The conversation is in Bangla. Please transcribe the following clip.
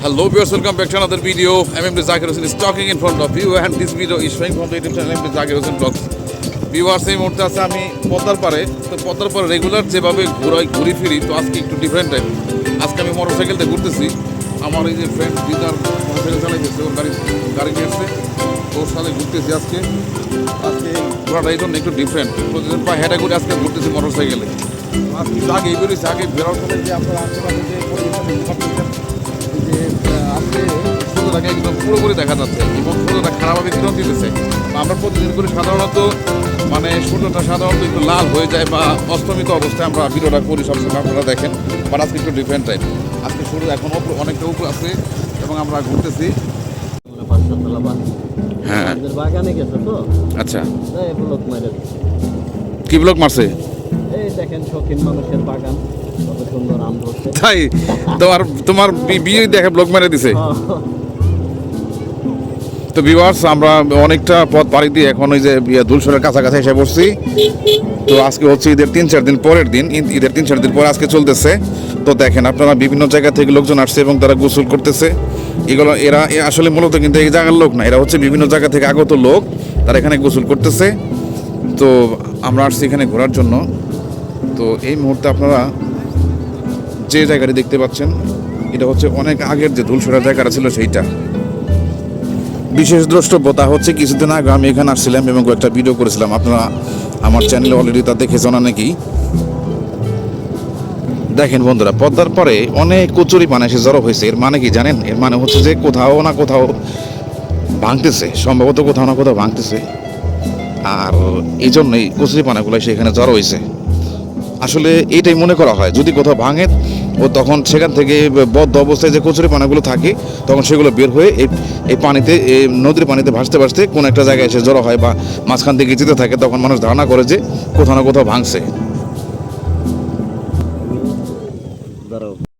Hello viewers, welcome back to another video. MMD Zakir Hussain is talking in front of you and this video is showing from the YouTube channel MMD Zakir Hussain Vlogs. Viewers, এই মুহূর্তে আছে আমি পদ্মার পাড়ে। তো পদ্মার পাড়ে রেগুলার যেভাবে ঘুরি ফিরি, তো আজকে একটু ডিফারেন্ট টাইপ। আজকে আমি মোটরসাইকেলতে ঘুরতেছি। আমার এই যে ফ্রেন্ড দিদার মোটরসাইকেল চালাইতেছে, ওর গাড়ি নিয়ে আসছে, ওর সাথে ঘুরতেছি আজকে ঘোরাটা এই জন্য একটু ডিফারেন্ট। প্রতিদিন প্রায় হেঁটে ঘুরে আজকে ঘুরতেছি মোটরসাইকেলে। আজকে আগে বেরোয়েছি, আগে বেরোর পরে যে আপনারা আশেপাশে যে আজকে সূর্যটাকে একদম পুরোপুরি দেখা যাচ্ছে এবং সূর্যটা খারাপভাবে কিরণ দিতেছে। আমরা প্রতিদিন করে সাধারণত সূর্যটা সাধারণত একটু লাল হয়ে যায় বা অস্তমিত অবস্থায় আমরা ভিডিওটা করি সবসময়, আপনারা দেখেন। বাট আজকে একটু ডিফারেন্ট টাইপ। আজকে সূর্য এখন অনেকটা উপর আছে এবং আমরা ঘুরতেছি। হ্যাঁ বাগানে গেছে তো, আচ্ছা ব্লক মারে কি ব্লক মারছে? এই দেখেন শৌখিন মানুষের বাগান কত সুন্দর আম ধরছে। তাই তোমার বিয়ে দেখে ব্লক মেরে দিছে। তো ভিউয়ার্স, আমরা অনেকটা পথ পাড়ি দিয়ে এখন ওই যে দুলসরের কাছাকাছি এসে পড়ছি। তো আজকে হচ্ছে ঈদের 3-4 দিন পরের দিন, ঈদের 3-4 দিন পরে আজকে চলতেছে। তো দেখেন আপনারা, বিভিন্ন জায়গা থেকে লোকজন আসছে এবং তারা গোসল করতেছে। এরা আসলে মূলত কিন্তু এই জায়গার লোক না, এরা হচ্ছে বিভিন্ন জায়গা থেকে আগত লোক, তারা এখানে গোসল করতেছে। তো আমরা আসছি এখানে ঘোরার জন্য। তো এই মুহূর্তে আপনারা যে জায়গাটি দেখতে পাচ্ছেন, এটা হচ্ছে অনেক আগের যে দুলসরের জায়গাটা ছিল সেইটা। বিশেষ দ্রষ্টব্যতা হচ্ছে কিছুদিন আগে আমি এখানে আসছিলাম এবং একটা ভিডিও করেছিলাম, আপনারা আমার চ্যানেলে অলরেডি তা দেখেছেন নাকি। দেখেন বন্ধুরা, পদ্মার পরে অনেক কচুরি পানা এসে জড়ো হয়েছে। এর মানে কি জানেন? এর মানে হচ্ছে যে কোথাও না কোথাও ভাঙতেছে, সম্ভবত কোথাও না কোথাও ভাঙতেছে। আর এই জন্যই কচুরি পানাগুলো এসে এখানে জড়ো হয়েছে। আসলে এইটাই মনে করা হয়, যদি কোথাও ভাঙে ও তখন সেখান থেকে বদ্ধ অবস্থায় যে কচুরি পানাগুলো থাকে, তখন সেগুলো বের হয়ে এই পানিতে, এই নদীর পানিতে ভাসতে ভাসতে কোনো একটা জায়গায় এসে জড়ো হয় বা মাঝখান থেকে যেতে থাকে, তখন মানুষ ধারণা করে যে কোথাও না কোথাও ভাঙছে।